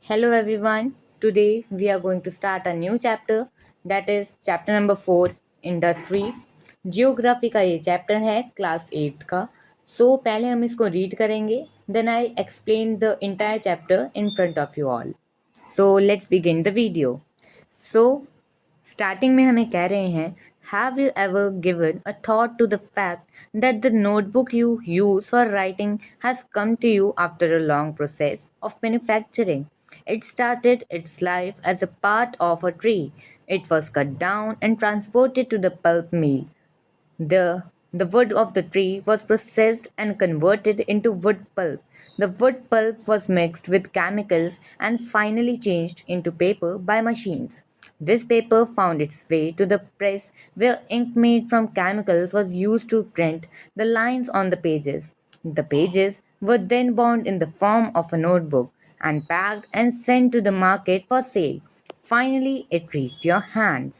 Hello everyone. Today we are going to start a new chapter that is chapter number 4 Industries. Geography का ये chapter है class 8th का. पहले हम इसको रीड करेंगे. Then I explain the entire chapter in front of you all. Let's begin the video. So starting में हमें कह रहे हैं have you ever given a thought to the fact that the notebook you use for writing has come to you after a long process of manufacturing. It started its life as a part of a tree. It was cut down and transported to the pulp mill. The wood of the tree was processed and converted into wood pulp. The wood pulp was mixed with chemicals and finally changed into paper by machines. This paper found its way to the press where ink made from chemicals was used to print the lines on the pages. The pages were then bound in the form of a notebook and packed and sent to the market for sale. Finally, it reached your hands.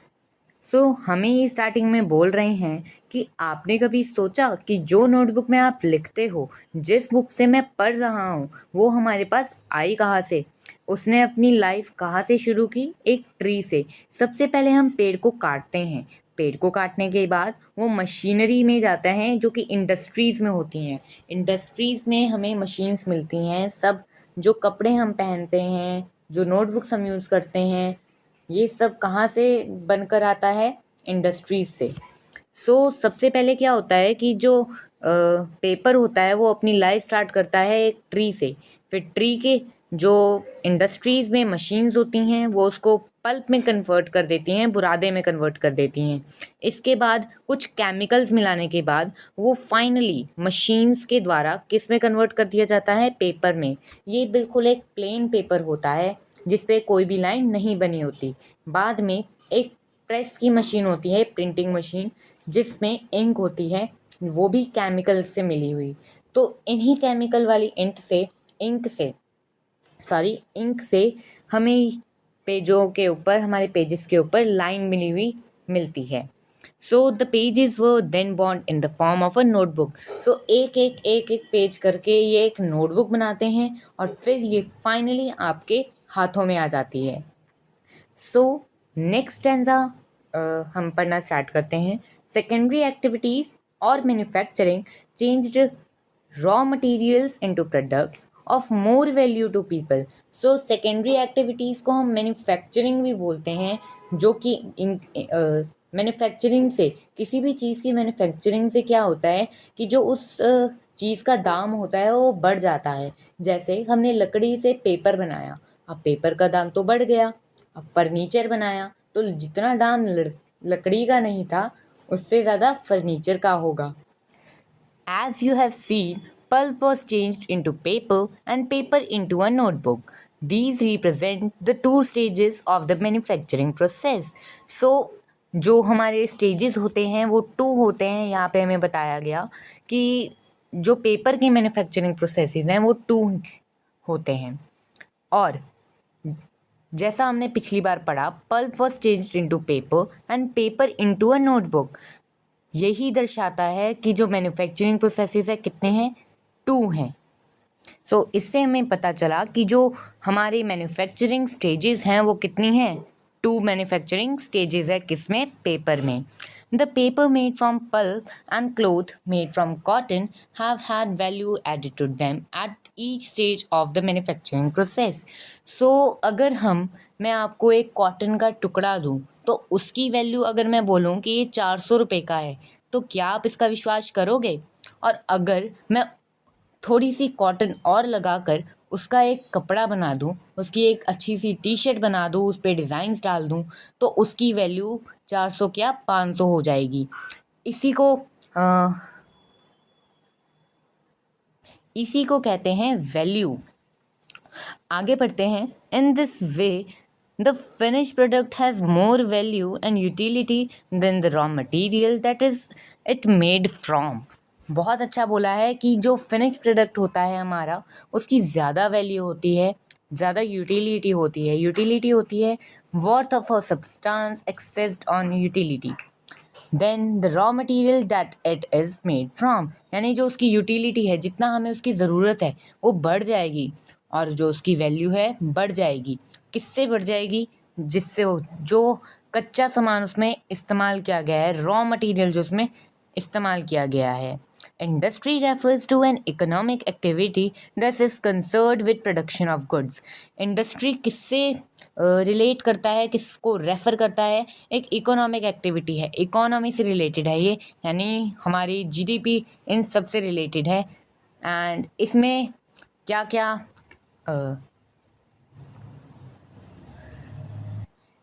हमें ये starting में बोल रहे हैं कि आपने कभी सोचा कि जो नोटबुक में आप लिखते हो, जिस बुक से मैं पढ़ रहा हूँ, वो हमारे पास आई कहाँ से? उसने अपनी लाइफ कहाँ से शुरू की? एक ट्री से. सबसे पहले हम पेड़ को काटते हैं. पेड़ को काटने के बाद वो मशीनरी में जाता है जो कि इंडस्ट्रीज़ में होती हैं. इंडस्ट्रीज़ में हमें मशीन्स मिलती हैं. सब जो कपड़े हम पहनते हैं, जो नोटबुक्स हम यूज़ करते हैं, ये सब कहाँ से बनकर आता है? इंडस्ट्रीज से. सबसे पहले क्या होता है कि जो पेपर होता है वो अपनी लाइफ स्टार्ट करता है एक ट्री से. फिर ट्री के जो इंडस्ट्रीज़ में मशीन्स होती हैं वो उसको पल्प में कन्वर्ट कर देती हैं, बुरादे में कन्वर्ट कर देती हैं. इसके बाद कुछ केमिकल्स मिलाने के बाद वो फाइनली मशीन्स के द्वारा किस में कन्वर्ट कर दिया जाता है? पेपर में. ये बिल्कुल एक प्लेन पेपर होता है जिस पे कोई भी लाइन नहीं बनी होती. बाद में एक प्रेस की मशीन होती है, प्रिंटिंग मशीन, जिसमें इंक होती है, वो भी केमिकल से मिली हुई. तो इन्हीं केमिकल वाली इंक से हमें पेजों के ऊपर, हमारे पेजेस के ऊपर लाइन मिली हुई मिलती है. The pages were then bound in the form of a notebook. एक पेज करके ये एक नोटबुक बनाते हैं और फिर ये फाइनली आपके हाथों में आ जाती है. नेक्स्ट स्टैंजा हम पढ़ना स्टार्ट करते हैं. सेकेंडरी एक्टिविटीज़ और manufacturing changed raw materials into products of more value to people. Secondary activities को हम मैन्युफैक्चरिंग भी बोलते हैं, जो कि मैन्युफैक्चरिंग से, किसी भी चीज़ की मैन्युफैक्चरिंग से क्या होता है कि जो उस चीज़ का दाम होता है वो बढ़ जाता है. जैसे हमने लकड़ी से पेपर बनाया, अब पेपर का दाम तो बढ़ गया. अब फर्नीचर बनाया तो जितना दाम लकड़ी का नहीं था उससे ज़्यादा फर्नीचर का होगा. As you have seen, pulp was changed into paper and paper into a notebook. These represent the two stages of the manufacturing process. जो हमारे स्टेजेस होते हैं वो 2 होते हैं. यहाँ पे हमें बताया गया कि जो पेपर की मैन्युफैक्चरिंग प्रोसेसेस हैं वो 2 होते हैं. और जैसा हमने पिछली बार पढ़ा, pulp was changed into paper and paper into a notebook. यही दर्शाता है कि जो मैन्युफैक्चरिंग प्रोसेसेस है कितने हैं? 2 हैं. इससे हमें पता चला कि जो हमारे मैन्युफैक्चरिंग स्टेजेस हैं वो कितनी हैं? 2 मैन्युफैक्चरिंग स्टेजेस है. किसमें? पेपर में. The paper made from pulp and cloth made from cotton have had value added to them at each stage of the manufacturing process. अगर मैं आपको एक कॉटन का टुकड़ा दूँ तो उसकी वैल्यू अगर मैं बोलूँ कि ये 400 रुपये का है तो क्या आप इसका विश्वास करोगे? और अगर मैं थोड़ी सी कॉटन और लगाकर उसका एक कपड़ा बना दूँ, उसकी एक अच्छी सी टी शर्ट बना दूँ, उस पर डिज़ाइंस डाल दूँ, तो उसकी वैल्यू 400 क्या 500 हो जाएगी. इसी को कहते हैं वैल्यू. आगे बढ़ते हैं. In this way the finish product has more value and utility than the raw material that is it made from. बहुत अच्छा बोला है कि जो फिनिश प्रोडक्ट होता है हमारा, उसकी ज़्यादा वैल्यू होती है, ज़्यादा यूटिलिटी होती है. यूटिलिटी होती है worth of a substance accessed on utility than the raw material that it is made from. यानी जो उसकी यूटिलिटी है, जितना हमें उसकी ज़रूरत है वो बढ़ जाएगी और जो उसकी वैल्यू है बढ़ जाएगी। किससे बढ़ जाएगी? जिससे जो कच्चा सामान उसमें इस्तेमाल किया गया है, रॉ मटेरियल जो उसमें इस्तेमाल किया गया है। Industry refers to an economic activity that is concerned with production of goods. Industry किससे रिलेट करता है, किसको रेफर करता है? एक इकोनॉमिक एक्टिविटी है, इकोनॉमी से रिलेटेड है ये, यानी हमारी जीडीपी इन सब से रिलेटेड है। एंड इसमें क्या क्या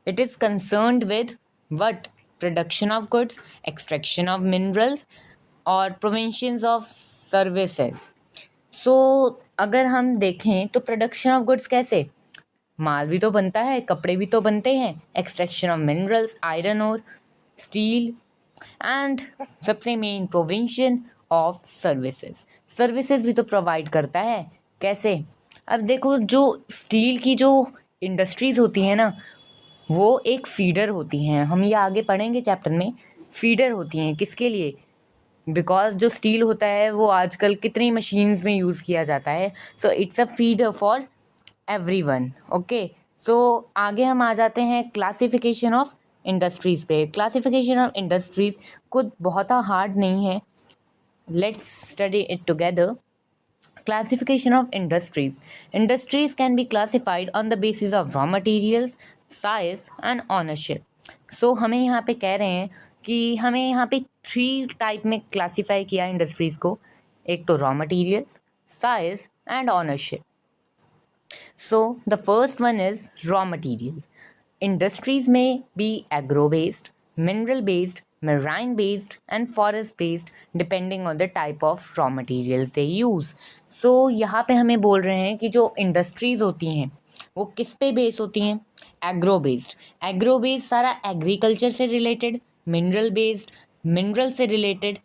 it is concerned with what? Production of goods, extraction of minerals और provisions of services. So अगर हम देखें तो प्रोडक्शन ऑफ गुड्स कैसे? माल भी तो बनता है, कपड़े भी तो बनते हैं, extraction of minerals, iron or steel, and सबसे मेन प्रोविंशन ऑफ सर्विसेज। सर्विसेज भी तो प्रोवाइड करता है। कैसे? अब देखो, जो स्टील की जो इंडस्ट्रीज होती हैं ना, वो एक फीडर होती हैं। हम ये आगे पढ़ेंगे चैप्टर में। फीडर होती हैं किसके लिए? बिकॉज जो स्टील होता है वो आजकल कितनी मशीन्स में यूज़ किया जाता है, so it's a feeder for everyone. Okay, so आगे हम आ जाते हैं क्लासिफिकेशन ऑफ इंडस्ट्रीज़ पे। क्लासिफिकेशन ऑफ इंडस्ट्रीज़ खुद बहुत हार्ड नहीं है, let's study it together. Classification of industries. Industries can be classified on the basis of raw materials, size and ownership. So हमें यहाँ पे कह रहे हैं कि हमें यहाँ पे 3 टाइप में क्लासीफाई किया इंडस्ट्रीज़ को। एक तो raw materials, size and ownership. So the first one is raw materials. Industries may be agro-based, mineral-based, marine-based and forest-based depending on the type of raw materials they use. So यहाँ पे हमें बोल रहे हैं कि जो इंडस्ट्रीज़ होती हैं वो किस पे बेस होती हैं? Agro based. एग्रो बेस्ड सारा एग्रीकल्चर से रिलेटेड, मिनरल बेस्ड मिनरल से रिलेटेड,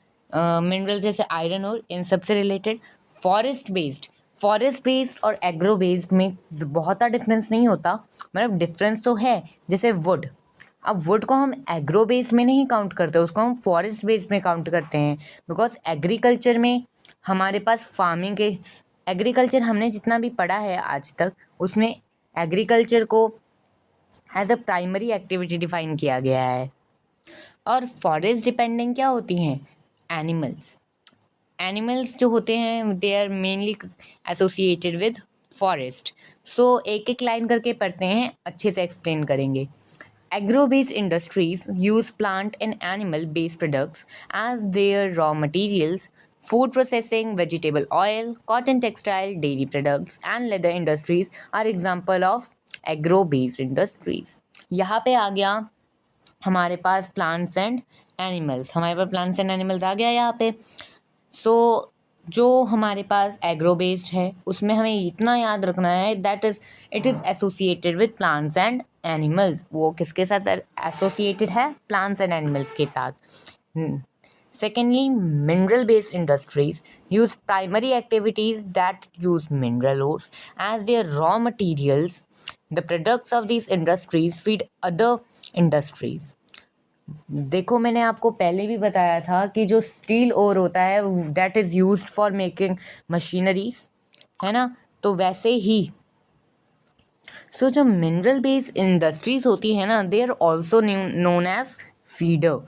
मिनरल जैसे आयरन और इन सब से रिलेटेड। फॉरेस्ट बेस्ड और एग्रो बेस्ड में बहुत डिफरेंस नहीं होता, मतलब डिफरेंस तो है। जैसे वुड, अब वुड को हम एग्रो बेस्ड में नहीं काउंट करते, उसको हम फॉरेस्ट बेस्ड में काउंट करते हैं। बिकॉज एग्रीकल्चर में हमारे पास फार्मिंग के, एग्रीकल्चर हमने जितना भी पढ़ा है आज तक, उसमें एग्रीकल्चर को as a primary activity define किया गया है। और फॉरेस्ट डिपेंडिंग क्या होती हैं? एनिमल्स जो होते हैं they are mainly associated with forest. So एक एक लाइन करके पढ़ते हैं, अच्छे से एक्सप्लेन करेंगे। Agro-based industries use plant and animal-based products as their raw materials. Food processing, vegetable oil, cotton textile, dairy products and leather industries are example of agro-based industries. यहाँ पे आ गया हमारे पास प्लांट्स एंड एनिमल्स, हमारे पास plants and animals आ गया यहाँ पे। सो जो हमारे पास एग्रो बेस्ड है उसमें हमें इतना याद रखना है that is it is associated with plants and animals. वो किसके साथ एसोसिएटेड है? प्लांट्स एंड एनिमल्स के साथ। Secondly, mineral based industries use primary activities that use mineral ores as their raw materials. The products of this industries feed other industries. देखो, मैंने आपको पहले भी बताया था कि जो स्टील ओर होता है that is used for making machineries, है ना? तो वैसे ही सो जो मिनरल बेस्ड इंडस्ट्रीज होती है ना, they are also known as feeder.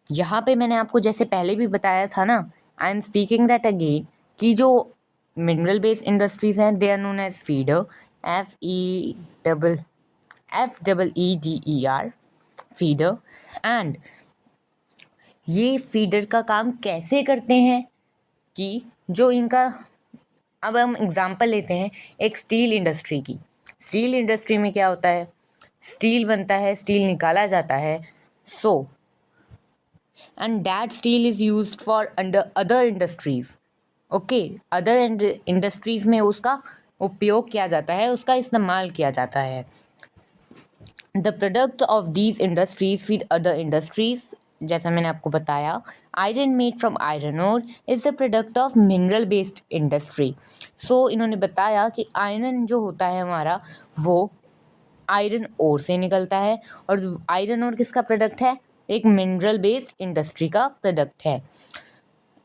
यहाँ पे मैंने आपको जैसे पहले भी बताया था ना, I am speaking that again, कि जो मिनरल बेस्ड इंडस्ट्रीज हैं they are known as feeder, FEEDER, feeder. And ये फीडर का काम कैसे करते हैं कि जो इनका, अब हम एग्जांपल लेते हैं एक स्टील इंडस्ट्री की। स्टील इंडस्ट्री में क्या होता है? स्टील बनता है, स्टील निकाला जाता है, so and that steel is used for under other industries. Okay, other industries में उसका उपयोग किया जाता है, उसका इस्तेमाल किया जाता है। The product of these industries feed other industries. जैसा मैंने आपको बताया, iron made from iron ore is the product of mineral based industry. So इन्होंने बताया कि आयरन जो होता है हमारा वो आयरन ओर से निकलता है, और आयरन ओर किसका प्रोडक्ट है? एक मिनरल बेस्ड इंडस्ट्री का प्रोडक्ट है।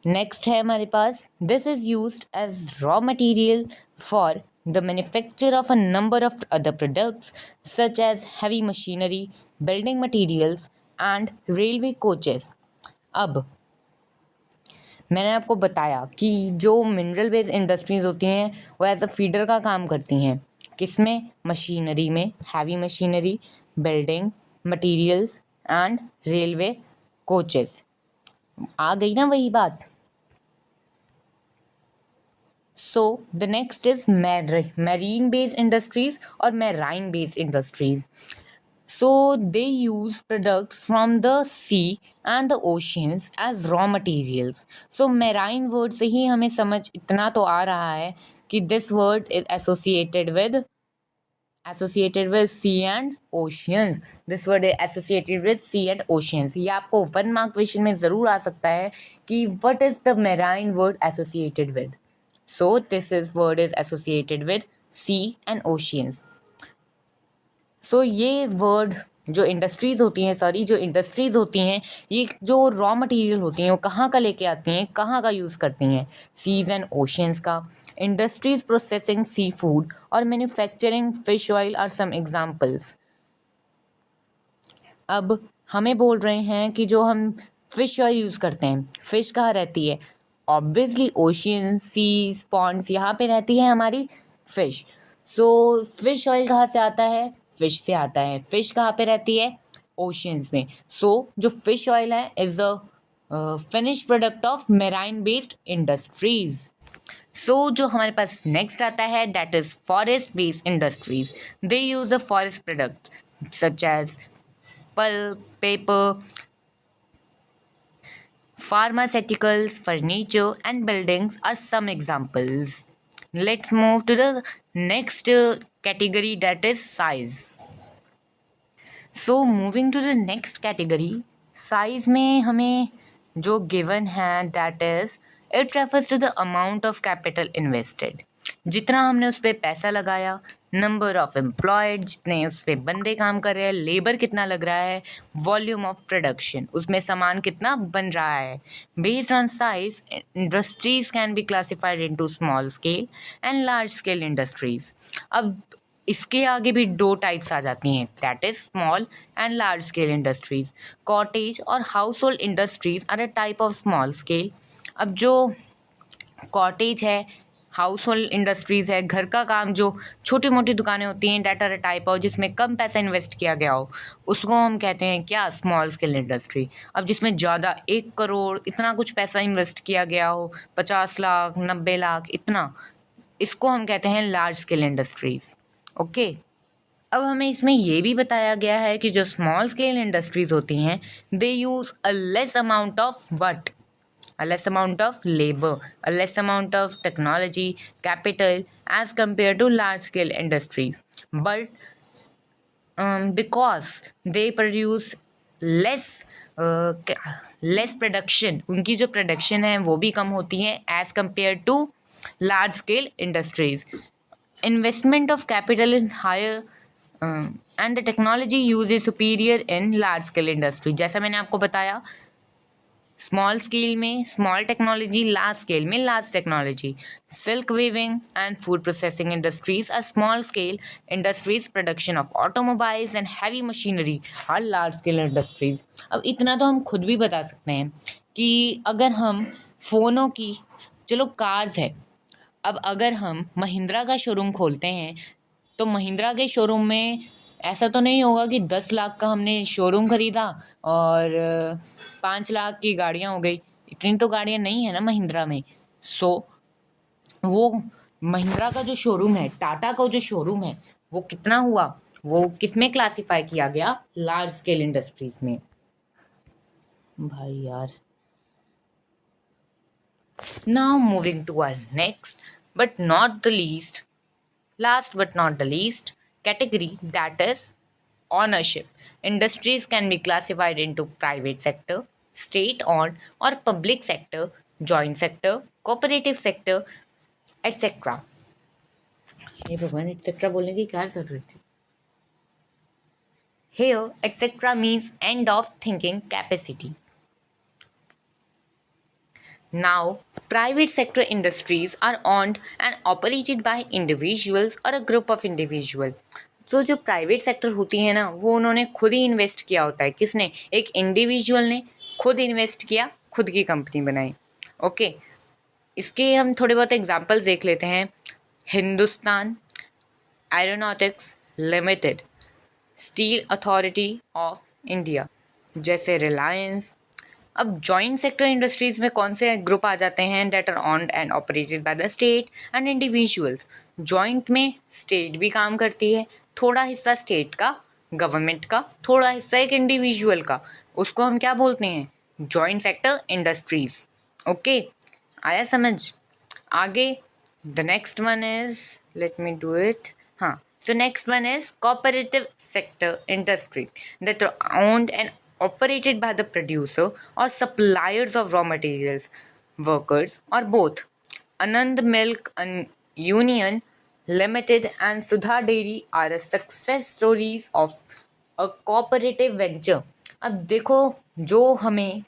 नेक्स्ट है हमारे पास, this is used as raw material for the manufacture of a number of other products such as heavy machinery, building materials and railway coaches. अब मैंने आपको बताया कि जो मिनरल बेस्ड इंडस्ट्रीज होती हैं वो एज अ फीडर का काम करती हैं, किसमें? मशीनरी में, heavy machinery, building materials and railway coaches. आ गई ना वही बात। So the next is marine based industries और marine based industries. So they use products from the sea and the oceans as raw materials. So marine word से ही हमें समझ इतना तो आ रहा है कि this word is associated with sea and oceans. This word is associated with sea and oceans. ये आपको 1 मार्क क्वेश्चन में ज़रूर आ सकता है कि what is the marine word associated with. So this word is associated with sea and oceans. सो ये word जो industries होती हैं ये जो रॉ मटेरियल होती हैं वो कहाँ का लेके आती हैं, कहाँ का यूज़ करती हैं? सीज एंड ओशंस का। इंडस्ट्रीज प्रोसेसिंग सी फूड और manufacturing fish oil are some examples. अब हमें बोल रहे हैं कि जो हम फिश ऑयल यूज़ करते हैं, फिश कहाँ रहती है? ऑब्वियसली ओशियन, सीज, पॉन्ड्स, यहाँ पे रहती है हमारी फिश। सो फिश ऑयल कहाँ से आता है? फिश से आता है। फिश कहाँ पे रहती है? ओशियंस में। सो जो फिश ऑयल है is a finish product of marine based industries. So जो हमारे पास नेक्स्ट आता है that is forest based industries. They use a forest product such as pulp, paper, pharmaceuticals, furniture, and buildings are some examples. Let's move to the next category that is size. So moving to the next category, size में हमें जो given है that is it refers to the amount of capital invested. जितना हमने उस पर पैसा लगाया, नंबर ऑफ एम्प्लॉयड, जितने उस पर बंदे काम कर रहे हैं, लेबर कितना लग रहा है, वॉल्यूम ऑफ प्रोडक्शन, उसमें सामान कितना बन रहा है। Based on size industries can be classified into small scale and large scale industries. अब इसके आगे भी 2 टाइप्स आ जाती हैं that is small and large scale industries. Cottage और household industries are a type of small scale. अब जो कॉटेज है, हाउस होल्ड इंडस्ट्रीज़ है, घर का काम, जो छोटी मोटी दुकानें होती हैं that are a type of जिसमें कम पैसा इन्वेस्ट किया गया हो, उसको हम कहते हैं क्या? Small scale industry. अब जिसमें ज़्यादा 1 करोड़ इतना कुछ पैसा इन्वेस्ट किया गया हो, 50 लाख, 90 लाख, इतना, इसको हम कहते हैं लार्ज स्केल इंडस्ट्रीज़। ओके। अब हमें इसमें ये भी बताया गया है कि जो स्मॉल स्केल इंडस्ट्रीज़ होती हैं they use a less amount of what, a less amount of labor, a less amount of technology, capital as compared to large scale industries. But because they produce less less production, उनकी जो production है वो भी कम होती है as compared to large scale industries. Investment of capital is higher and the technology used is superior in large scale industry. जैसा मैंने आपको बताया, स्मॉल स्केल में स्मॉल टेक्नोलॉजी, लार्ज स्केल में large technology. Silk weaving and food processing industries are small scale industries. Production of automobiles and heavy machinery are large scale industries. अब इतना तो हम खुद भी बता सकते हैं कि अगर हम फ़ोनों की, चलो कार्स है, अब अगर हम महिंद्रा का शोरूम खोलते हैं तो महिंद्रा के शोरूम में ऐसा तो नहीं होगा कि 10 लाख का हमने शोरूम ख़रीदा और 5 लाख की गाड़ियाँ हो गई। इतनी तो गाड़ियाँ नहीं है ना महिंद्रा में। सो वो महिंद्रा का जो शोरूम है, टाटा का जो शोरूम है, वो कितना हुआ, वो किस में क्लासीफाई किया गया? लार्ज स्केल इंडस्ट्रीज में। भाई यार। Now moving to our next but not the least, last but not the least category, that is ownership. Industries can be classified into private sector, state owned or public sector, joint sector, cooperative sector, etc. ये भगवान etc बोलने की क्या जरूरत थी? Here etc means end of thinking capacity. Now, private sector industries are owned and operated by individuals or a group of individual. तो जो private sector होती है ना, वो उन्होंने खुद ही इन्वेस्ट किया होता है. किसने? एक इंडिविजुअल ने खुद इन्वेस्ट किया, खुद की कंपनी बनाई. ओके, इसके हम थोड़े बहुत एग्जांपल्स देख लेते हैं. Hindustan aeronautics limited, steel authority of India, जैसे रिलायंस. अब जॉइंट सेक्टर इंडस्ट्रीज में कौन से ग्रुप आ जाते हैं? That are owned and operated by the state and individuals. Joint में स्टेट भी काम करती है, थोड़ा हिस्सा स्टेट का, गवर्नमेंट का, थोड़ा हिस्सा एक इंडिविजुअल का. उसको हम क्या बोलते हैं? Joint sector industries. ओके, आया समझ? आगे the next one is, let me do it. हाँ, so next one is cooperative sector industry that are owned and operated by the producer or suppliers of raw materials, workers, or both. Anand Milk Union Limited and Sudha Dairy are the success stories of a cooperative venture. अब देखो, जो हमें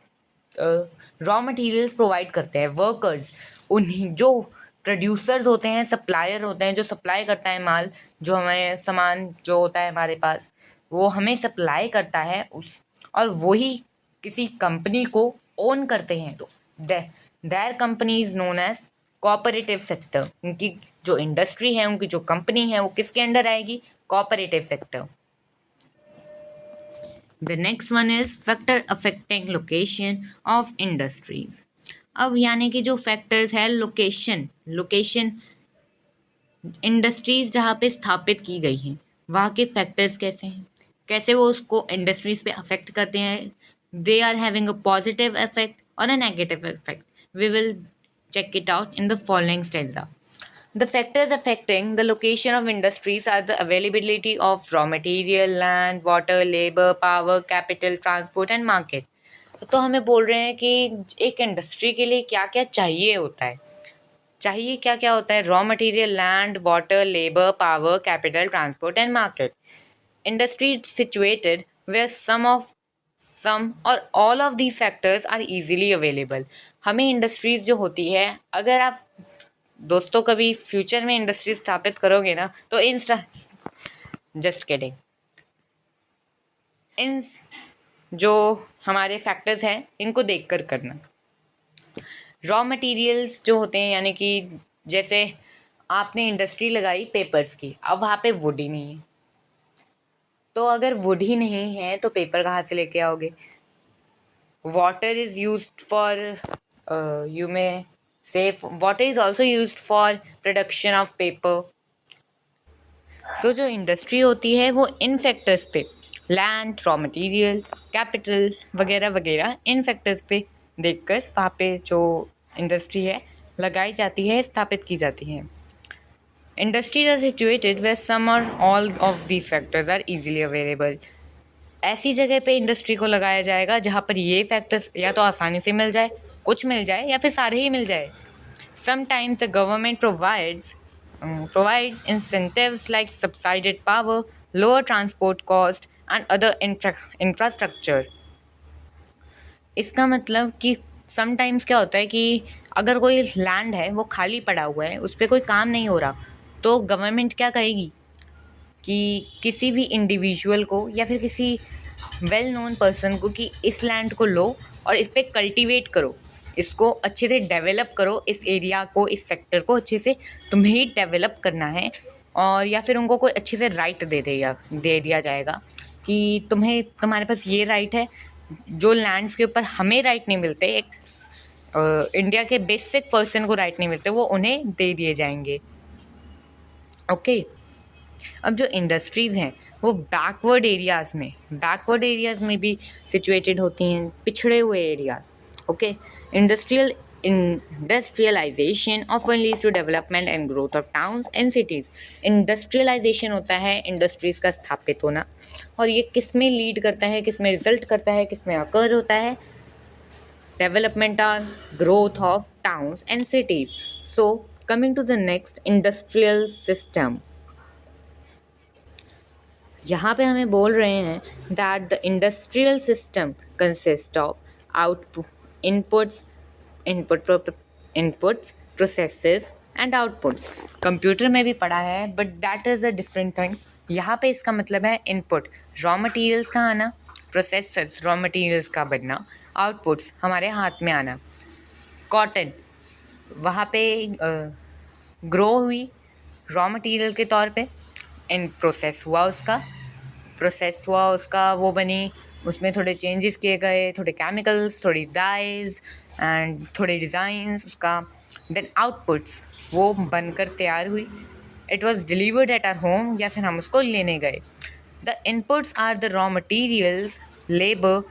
raw materials provide करते हैं, workers, उन्हीं जो producers होते हैं, सप्लायर होते हैं, जो सप्लाई करता है माल, जो हमें सामान जो होता है हमारे पास, वो हमें सप्लाई करता है उस, और वही किसी कंपनी को ओन करते हैं. तो their company is known as cooperative sector. उनकी जो इंडस्ट्री है, उनकी जो कंपनी है, वो किसके अंडर आएगी? Cooperative sector. The next one is factor affecting location of industries. अब यानी कि जो फैक्टर्स है, लोकेशन इंडस्ट्रीज जहाँ पे स्थापित की गई हैं, वहाँ के फैक्टर्स कैसे हैं, कैसे वो उसको इंडस्ट्रीज पे अफेक्ट करते हैं. They are having a positive effect और a negative effect. We will check it out in the following stanza. The factors affecting the location of industries are the availability of raw material, land, water, labor, power, capital, transport and market. तो हमें बोल रहे हैं कि एक industry के लिए क्या क्या चाहिए होता है. चाहिए क्या क्या होता है? Raw material, land, water, labour, power, capital, transport and market. Industry situated where some or all of these factors are easily available. हमें इंडस्ट्रीज जो होती है, अगर आप दोस्तों कभी फ्यूचर में इंडस्ट्री स्थापित करोगे ना, तो जस्ट किडिंग, इन जो हमारे फैक्टर्स हैं, इनको देखकर करना. रॉ मटेरियल्स जो होते हैं, यानी कि जैसे आपने इंडस्ट्री लगाई पेपर्स की, अब वहाँ पे वुड ही नहीं है, तो अगर वुड ही नहीं है तो पेपर कहाँ से लेके आओगे? Water is used for, you may say water is also used for production of paper. So जो इंडस्ट्री होती है वो इन फैक्टर्स पे, लैंड, रॉ मटेरियल, कैपिटल वगैरह वगैरह, इन फैक्टर्स पे देखकर वहाँ पे जो इंडस्ट्री है लगाई जाती है, स्थापित की जाती है. Industries are situated where some or all of these factors are easily available. ऐसी जगह पे इंडस्ट्री को लगाया जाएगा जहाँ पर ये फैक्टर्स या तो आसानी से मिल जाए, कुछ मिल जाए, या फिर सारे ही मिल जाए. Sometimes the government provides incentives like subsidized power, lower transport cost and other infrastructure. इसका मतलब कि समटाइम्स क्या होता है कि अगर कोई लैंड है, वो खाली पड़ा हुआ है, उस पर कोई काम नहीं हो रहा, तो गवर्नमेंट क्या कहेगी कि किसी भी इंडिविजुअल को या फिर किसी वेल नोन पर्सन को कि इस लैंड को लो और इस पर कल्टीवेट करो, इसको अच्छे से डेवलप करो, इस एरिया को, इस सेक्टर को अच्छे से तुम्हें ही डेवलप करना है. और या फिर उनको कोई अच्छे से राइट दे दिया जाएगा कि तुम्हारे पास ये राइट है, जो लैंड्स के ऊपर हमें राइट नहीं मिलते, एक इंडिया के बेसिक पर्सन को राइट नहीं मिलते, वो उन्हें दे दिए जाएंगे. ओके, अब जो इंडस्ट्रीज़ हैं वो बैकवर्ड एरियाज़ में भी सिचुएटेड होती हैं, पिछड़े हुए areas. Okay, industrialization often leads to development and growth of towns and cities. Industrialization होता है इंडस्ट्रीज़ का स्थापित होना, और ये किस में लीड करता है, किस में रिजल्ट करता है, किस में अकर होता है? डेवलपमेंट और growth of towns and cities. So coming to the next, industrial system. यहाँ पे हमें बोल रहे हैं that the industrial system consist of output, inputs, inputs processes and outputs. Computer में भी पढ़ा है but that is a different thing. यहाँ पे इसका मतलब है इनपुट रॉ मटेरियल्स का आना, प्रोसेसेस रॉ मटेरियल्स का बनना, आउटपुट्स हमारे हाथ में आना। कॉटन वहाँ पे ग्रो हुई रॉ मटेरियल के तौर पे, इन प्रोसेस हुआ उसका वो बनी, उसमें थोड़े चेंजेस किए गए, थोड़े केमिकल्स, थोड़ी डाइज एंड थोड़े डिज़ाइंस उसका। देन आउटपुट्स वो बनकर तैयार हुई, it was delivered at our home या फिर हम उसको लेने गए। The inputs are the raw materials labour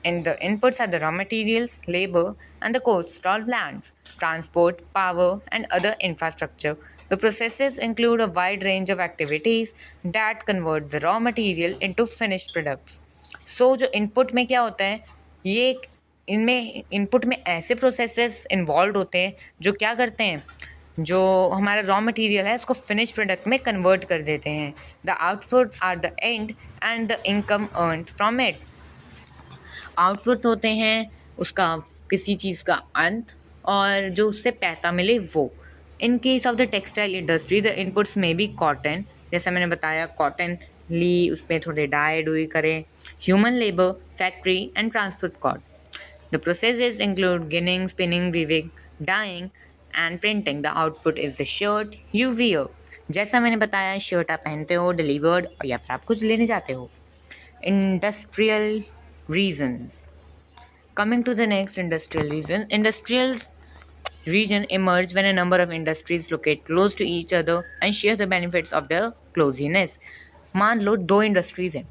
and the inputs are the raw materials, labor, and the cost of lands, transport, power, and other infrastructure. The processes include a wide range of activities that convert the raw material into finished products. So जो input में क्या होता है, ये इनमें input में ऐसे processes involve होते हैं जो क्या करते हैं, जो हमारा रॉ मटेरियल है उसको फिनिश प्रोडक्ट में कन्वर्ट कर देते हैं। The outputs are the end and the income earned from it. Output होते हैं उसका किसी चीज़ का अंत और जो उससे पैसा मिले वो। In case of the textile industry the inputs में बी कॉटन, जैसा मैंने बताया कॉटन ली, उसमें थोड़े डाई डुई करें, human labour, factory and transport cost. The processes include ginning, spinning, weaving, dyeing and printing. The output is the shirt you wear. जैसा मैंने बताया शर्ट आप पहनते हो, डिलीवर्ड, या फिर आप कुछ लेने जाते हो। Industrial reasons. Coming to the next industrial reason. Industrial region emerge when a number of industries locate close to each other and share the benefits of their closeness. मान लो दो इंडस्ट्रीज हैं,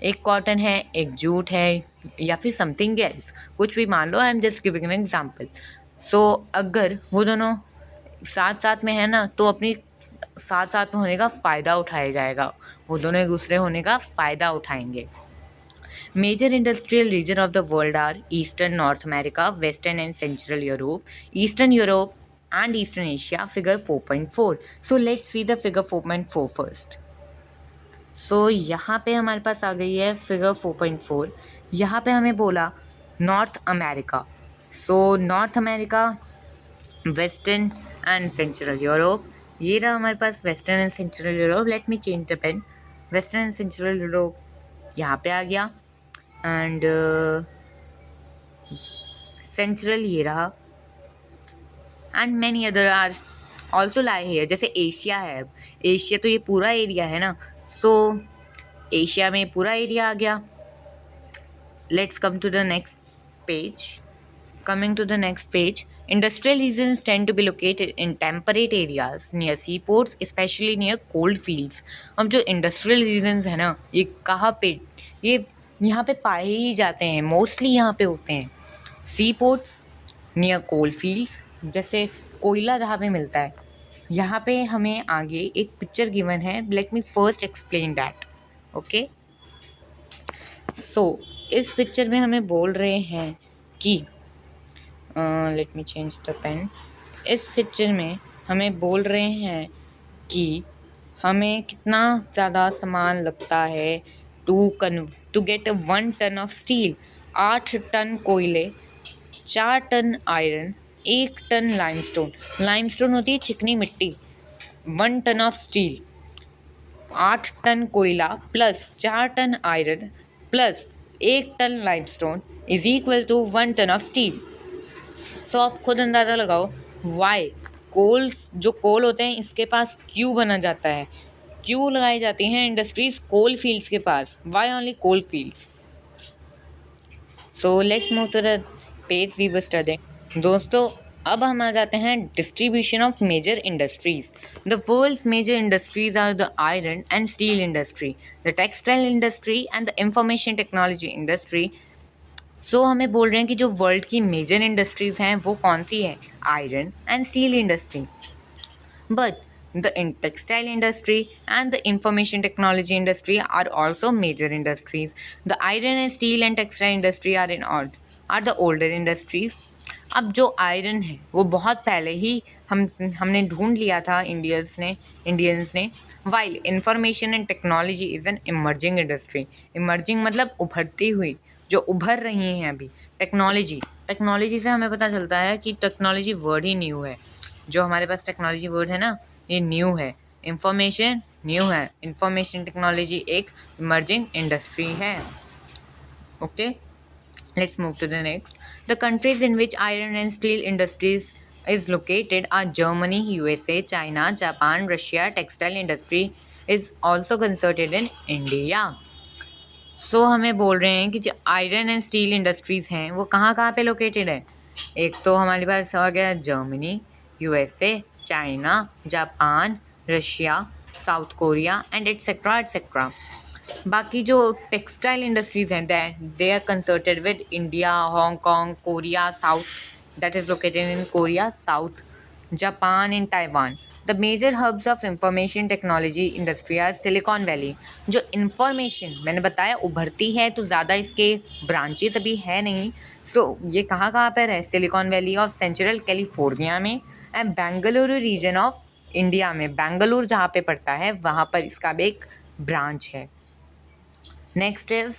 एक कॉटन है एक जूट है या फिर something else, कुछ भी मान लो, I am just giving an example. So अगर वो दोनों साथ साथ में है ना तो अपनी साथ साथ में होने का फ़ायदा उठाया जाएगा, वो दोनों एक दूसरे होने का फ़ायदा उठाएंगे। Major industrial regions of the world are Eastern North America, Western and Central Europe, Eastern Europe and Eastern Asia, figure 4.4. So let's see the figure 4.4 first. So यहाँ पे हमारे पास आ गई है फिगर 4.4। यहाँ पे हमें बोला North America, so North America, western and central Europe. ये रहा हमारे पास western and central Europe. Let me change the pen. Western and central Europe यहाँ पे आ गया एंड सेंट्रल ये रहा and many other are also lie here. जैसे एशिया है, एशिया तो ये पूरा एरिया है ना, सो एशिया में पूरा एरिया आ गया। Let's come to the next page. Coming to the next page, industrial regions tend to be located in temperate areas near seaports, especially near cold fields. अब जो इंडस्ट्रियल रीजन्स है ना, ये कहाँ पे, ये यहाँ पे पाए ही जाते हैं, मोस्टली यहाँ पे होते हैं। सी पोर्ट्स, नियर कोल फील्ड्स, जैसे कोयला जहाँ पे मिलता है। यहाँ पे हमें आगे एक पिक्चर गिवन है, let me first explain that. Okay, so इस पिक्चर में हमें बोल रहे हैं कि let me change the pen. इस पिक्चर में हमें बोल रहे हैं कि हमें कितना ज़्यादा सामान लगता है to get 1 ton of steel. 8 ton कोयले, 4 ton iron, 1 ton limestone. Limestone होती है चिकनी मिट्टी। 1 टन ऑफ स्टील, 8 टन कोयला plus 4 ton iron plus 1 ton limestone is equal to 1 ton of steel. So आप खुद अंदाज़ा लगाओ वाई कोल, जो कोल होते हैं इसके पास क्यों बना जाता है, क्यों लगाई जाती हैं इंडस्ट्रीज कोल फील्ड्स के पास, why only coal fields. So let's move to the page we were studying. दोस्तों अब हम आ जाते हैं distribution of major industries. The world's major industries are the iron and steel industry, the textile industry and the information technology industry. So हमें बोल रहे हैं कि जो वर्ल्ड की मेजर इंडस्ट्रीज़ हैं वो कौन सी है, iron and steel industry. But the textile industry and the information technology industry are also major industries. The iron and steel and textile industry are the older industries. अब जो iron है वो बहुत पहले ही हमने ढूंढ लिया था इंडियंस ने। While information and technology is an emerging industry. Emerging मतलब उभरती हुई, जो उभर रही हैं अभी। टेक्नोलॉजी से हमें पता चलता है कि टेक्नोलॉजी वर्ड ही न्यू है। जो हमारे पास टेक्नोलॉजी वर्ड है ना, ये न्यू है। इंफॉर्मेशन न्यू है। इंफॉर्मेशन टेक्नोलॉजी एक इमर्जिंग इंडस्ट्री है। Okay, let's move to the next. The countries in which iron and steel industries is located are Germany, USA, China, Japan, Russia. Textile industry is also concentrated in India. सो हमें बोल रहे हैं कि जो iron and steel industries हैं वो कहाँ कहाँ पे लोकेटेड है। एक तो हमारे पास आ गया Germany, USA, China, Japan, Russia, South Korea and etcetera etcetera. बाकी जो टेक्सटाइल इंडस्ट्रीज हैं that they are concerted with India, Hong Kong, Korea South, that is located in Korea South, Japan and Taiwan. The major hubs of information technology industry are Silicon Valley. जो information मैंने बताया उभरती है तो ज़्यादा इसके branches अभी है नहीं। सो ये कहाँ कहाँ पर है? Silicon Valley of central California में and Bengaluru region of India में। बेंगलुरु जहाँ पे पड़ता है वहाँ पर इसका भी एक ब्रांच है। Next is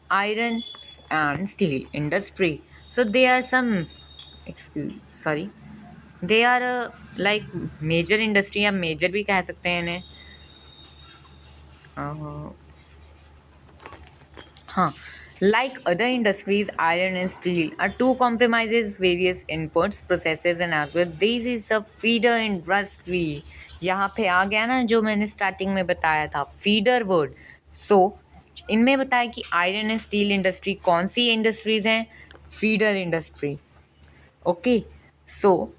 iron and steel industry. So they are some, they are like major industry या major भी कह सकते हैं इन्हें। हाँ, like other industries, iron and steel are two compromises various inputs, processes and outputs. This is a feeder industry. यहाँ पे आ गया ना जो मैंने स्टार्टिंग में बताया था, फीडर वर्ड। सो इनमें बताया कि आयरन एंड स्टील इंडस्ट्री कौन सी इंडस्ट्रीज हैं? Feeder industry. Okay, so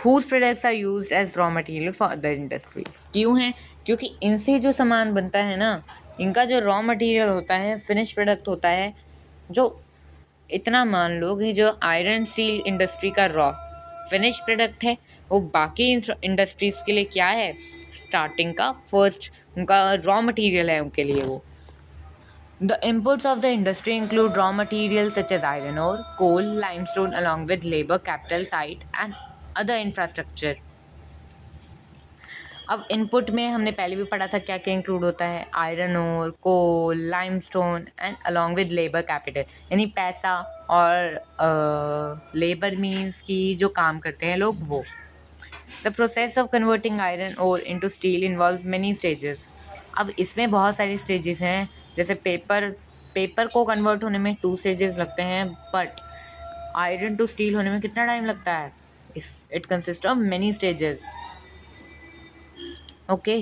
whose products are used as raw material for other industries. क्यों है? क्योंकि इनसे जो सामान बनता है ना, इनका जो रॉ मटेरियल होता है, फिनिश प्रोडक्ट होता है, जो इतना मान लो कि जो आयरन स्टील इंडस्ट्री का रॉ फिनिश प्रोडक्ट है वो बाकी इंडस्ट्रीज़ के लिए क्या है? स्टार्टिंग का फर्स्ट उनका रॉ मटेरियल है उनके लिए वो। The inputs of the industry include raw materials such as iron ore, coal, limestone along with labor, capital, site and other infrastructure. अब इनपुट में हमने पहले भी पढ़ा था क्या क्या इंक्लूड होता है। Iron ore, coal, limestone and along with labour capital, यानी पैसा और लेबर मीन्स की जो काम करते हैं लोग वो। The process of converting iron ore into steel involves many stages. अब इसमें बहुत सारी स्टेजेस हैं। जैसे पेपर को कन्वर्ट होने में 2 स्टेजेस लगते हैं, बट आयरन टू स्टील होने में कितना टाइम लगता है? It consist of many stages. Okay,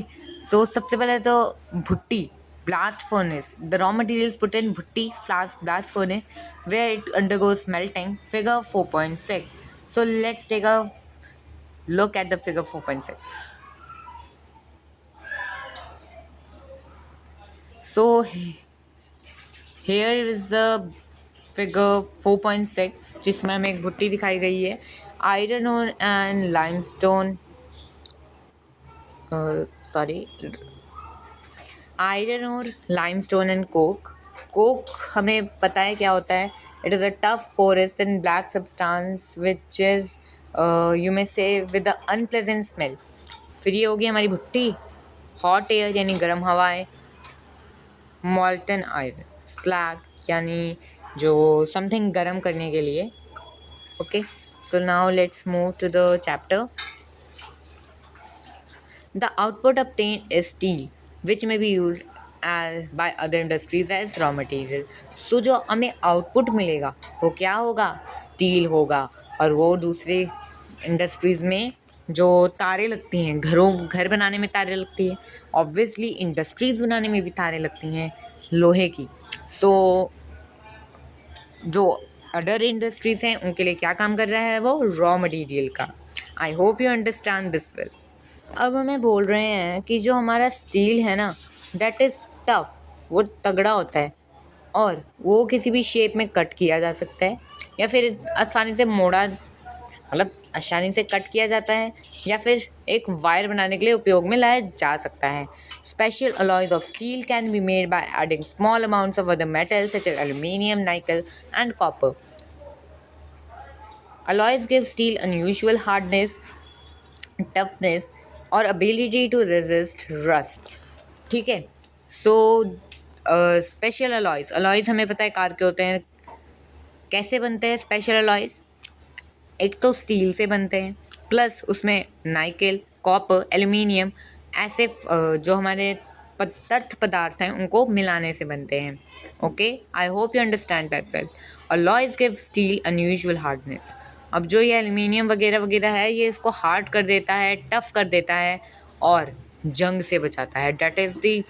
so सबसे पहले तो भुट्टी, blast furnace. The raw materials put in भुट्टी blast furnace where it undergoes melting. Figure 4.6. So let's take a look at the figure 4.6. So here is the figure 4.6 जिसमें हमें एक भुट्टी दिखाई गई है। Iron ore and limestone, iron ore limestone and coke हमें पता है क्या होता है। It is a tough porous and black substance which is you may say with a unpleasant smell. फिर ये होगी हमारी भुट्टी। हॉट एयर यानी गर्म हवाएं। मॉल्टन आयरन, स्लैग यानी जो समथिंग गर्म करने के लिए। Okay, so now let's move to the chapter. The output obtained is steel which may be used by other industries as raw material. सो जो हमें आउटपुट मिलेगा वो क्या होगा? स्टील होगा। और वो दूसरे इंडस्ट्रीज़ में जो तारें लगती हैं, घर बनाने में तारें लगती हैं, ऑब्वियसली इंडस्ट्रीज़ बनाने में भी तारें लगती हैं लोहे की। सो जो अदर इंडस्ट्रीज़ हैं उनके लिए क्या काम कर रहा है? वो रॉ मटेरियल का। आई hope you understand this well. अब हमें बोल रहे हैं कि जो हमारा स्टील है ना, दैट इज़ टफ, वो तगड़ा होता है और वो किसी भी शेप में कट किया जा सकता है या फिर आसानी से आसानी से कट किया जाता है या फिर एक वायर बनाने के लिए उपयोग में लाया जा सकता है। Special alloys of steel can be made by adding small amounts of other metals such as aluminium, nickel and copper. Alloys give steel unusual hardness, toughness और अबिलिटी टू रेजिस्ट रस्ट। ठीक है, सो स्पेशल अलॉयज़ हमें पता है car के होते हैं। कैसे बनते हैं स्पेशल अलॉयज़? एक तो स्टील से बनते हैं, प्लस उसमें नाइकेल, कॉपर, एल्युमिनियम ऐसे जो हमारे तर्थ पदार्थ हैं उनको मिलाने से बनते हैं। Okay, I hope you understand that well. Alloys give steel unusual hardness. अब जो ये एल्युमिनियम वगैरह वगैरह है ये इसको हार्ड कर देता है, टफ कर देता है और जंग से बचाता है। That is the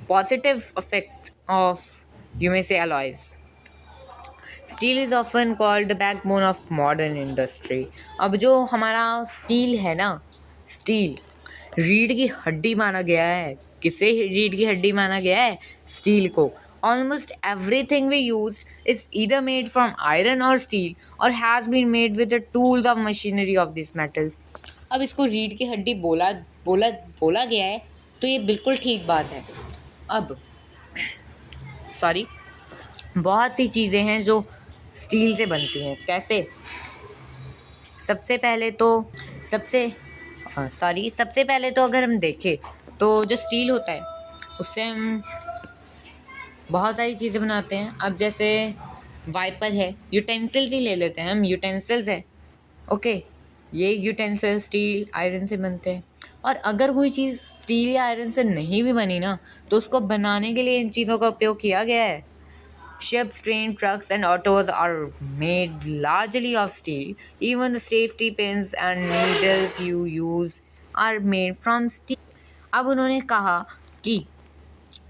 positive effect of you may say alloys. Steel is often called the backbone of modern industry. अब जो हमारा स्टील है ना, स्टील रीढ़ की हड्डी माना गया है। किसे रीढ़ की हड्डी माना गया है? स्टील को। Almost everything we use is either made from iron or steel or has been made with the tools of machinery of this metals. अब इसको रीढ़ की हड्डी बोला बोला बोला गया है तो ये बिल्कुल ठीक बात है। अब सॉरी, बहुत सी चीज़ें हैं जो स्टील से बनती हैं। कैसे? सबसे पहले तो अगर हम देखें तो जो स्टील होता है उससे हम बहुत सारी चीज़ें बनाते हैं। अब जैसे वाइपर है, यूटेंसिल्स ही ले लेते हैं हम, यूटेंसिल्स है। ओके, ये यूटेंसिल स्टील आयरन से बनते हैं। और अगर कोई चीज़ स्टील या आयरन से नहीं भी बनी ना तो उसको बनाने के लिए इन चीज़ों का उपयोग किया गया है। Ships, trains, trucks and autos are made largely of steel. Even the safety pins and needles you use are made from steel. अब उन्होंने कहा कि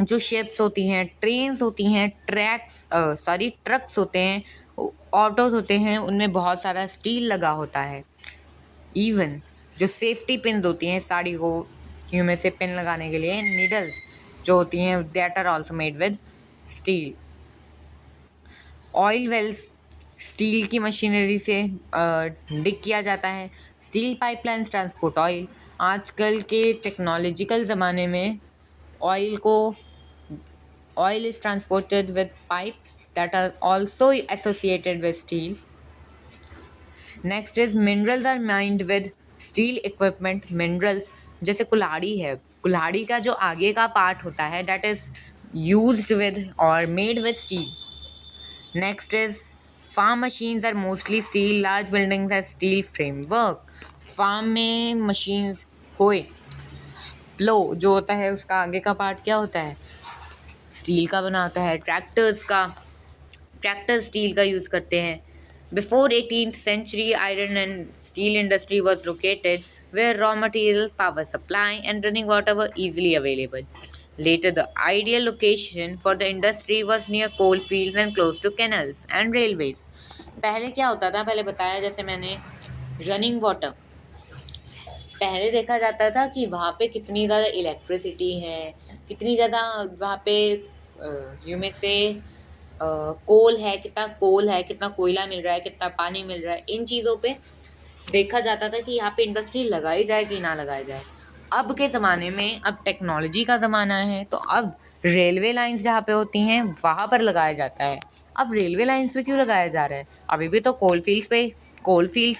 जो शिप्स होती हैं, ट्रेन्स होती हैं, ट्रक्स होते हैं, ऑटोज होते हैं, उनमें बहुत सारा स्टील लगा होता है। इवन जो सेफ्टी पिन होती हैं साड़ी को यूँ में से पिन लगाने के लिए, नीडल्स जो होती हैं that are also made with steel. Oil wells steel की मशीनरी से डिग किया जाता है। Steel pipelines transport oil. आजकल के टेक्नोलॉजिकल ज़माने में oil is transported with pipes that are also associated with steel. Next is minerals are mined with steel equipment. Minerals जैसे कुल्हाड़ी है, कुल्हाड़ी का जो आगे का पार्ट होता है दैट इज़ यूज्ड विद और made with steel. Next is farm machines are mostly steel. Large buildings have steel framework. Farm में मशीन्स होए, प्लो जो होता है उसका आगे का पार्ट क्या होता है? स्टील का बना होता है। ट्रैक्टर स्टील का यूज़ करते हैं। Before 18th century, iron and steel industry was located where raw materials, power supply and running water were easily available. Later, the ideal location for the industry was near coal fields and close to canals and railways. पहले क्या होता था? पहले बताया जैसे मैंने, running water. पहले देखा जाता था कि वहाँ पे कितनी ज़्यादा इलेक्ट्रिसिटी है, कितनी ज़्यादा वहाँ पे यू में से कोल है, कितना कोल है, कितना कोयला मिल रहा है, कितना पानी मिल रहा है। इन चीज़ों पे देखा जाता था कि यहाँ पे इंडस्ट्री लगाई जाए कि ना लगाई जाए। अब के ज़माने में अब टेक्नोलॉजी का ज़माना है तो अब रेलवे लाइंस जहाँ पे होती हैं वहाँ पर लगाया जाता है। अब रेलवे लाइंस पे क्यों लगाया जा रहा है? अभी भी तो कोल फील्ड्स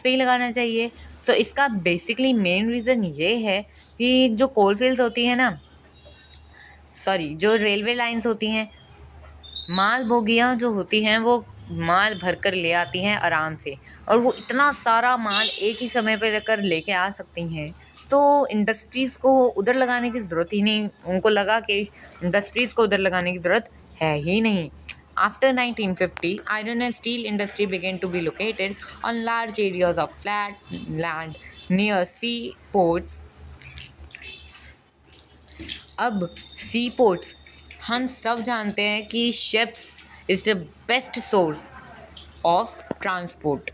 पे ही लगाना चाहिए। तो इसका बेसिकली मेन रीज़न ये है कि जो कोल फील्ड्स होती हैं ना, जो रेलवे लाइंस होती हैं, माल बोगियाँ जो होती हैं वो माल भर कर ले आती हैं आराम से, और वो इतना सारा माल एक ही समय पर लेके आ सकती हैं। तो इंडस्ट्रीज़ को उधर लगाने की ज़रूरत ही नहीं, उनको लगा कि इंडस्ट्रीज़ को उधर लगाने की ज़रूरत है ही नहीं। After 1950, iron and steel industry began to be located on large areas of flat land near seaports. अब seaports हम सब जानते हैं कि ships is the best source of transport.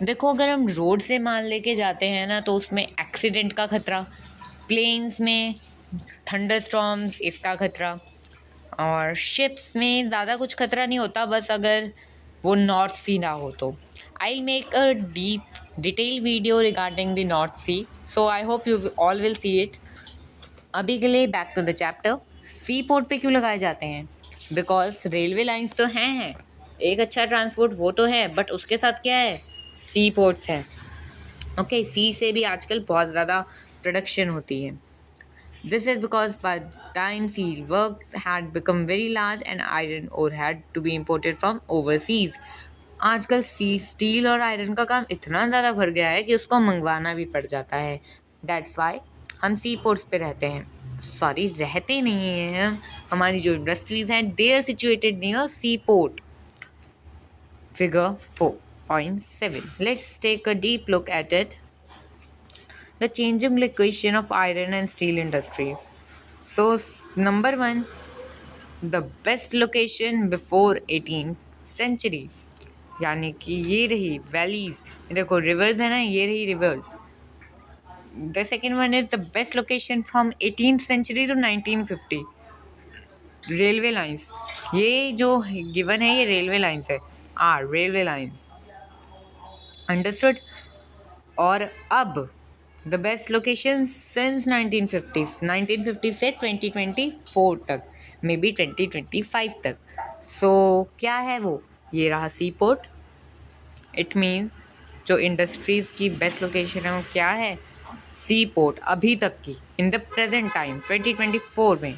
देखो, अगर हम रोड से माल लेके जाते हैं ना तो उसमें एक्सीडेंट का खतरा, प्लेन्स में थंडरस्टॉर्म्स इसका खतरा, और शिप्स में ज़्यादा कुछ खतरा नहीं होता, बस अगर वो नॉर्थ सी ना हो तो। I make a detail video regarding the North Sea, so I hope you all will see it. अभी के लिए back to the chapter. Sea port पे क्यों लगाए जाते हैं? बिकॉज रेलवे लाइंस तो हैं, एक अच्छा ट्रांसपोर्ट वो तो है, बट उसके साथ क्या है? सी पोर्ट्स हैं। ओके, सी से भी आजकल बहुत ज़्यादा प्रोडक्शन होती है। This is because by the time steel works had become very large and iron ore had to be imported from overseas. आजकल स्टील और आयरन का काम इतना ज़्यादा बढ़ गया है कि उसको मंगवाना भी पड़ जाता है। दैट्स वाई हम सी पोर्ट्स पे रहते हैं। सॉरी, रहते नहीं हैं हम। हमारी जो इंडस्ट्रीज हैं they are situated near sea port. Figure 4.7. Let's take a deep look at it. The changing location of iron and steel industries. So, number one, the best location before 18th century. यानी कि ये रही valleys, देखो reverse है ना, ये रही rivers. The second one is the best location from 18th century to 1950। Railway lines, ये जो गिवन है ये रेलवे लाइंस है, आर रेलवे लाइंस, अंडरस्टूड। और अब द बेस्ट लोकेशन सिंस 1950 से 2024 तक, मे बी 2025 तक। सो क्या है वो, ये रहा सी पोर्ट। इट मीन जो इंडस्ट्रीज़ की बेस्ट लोकेशन है वो क्या है, सी पोर्ट, अभी तक की, इन द प्रेजेंट टाइम 2024 में।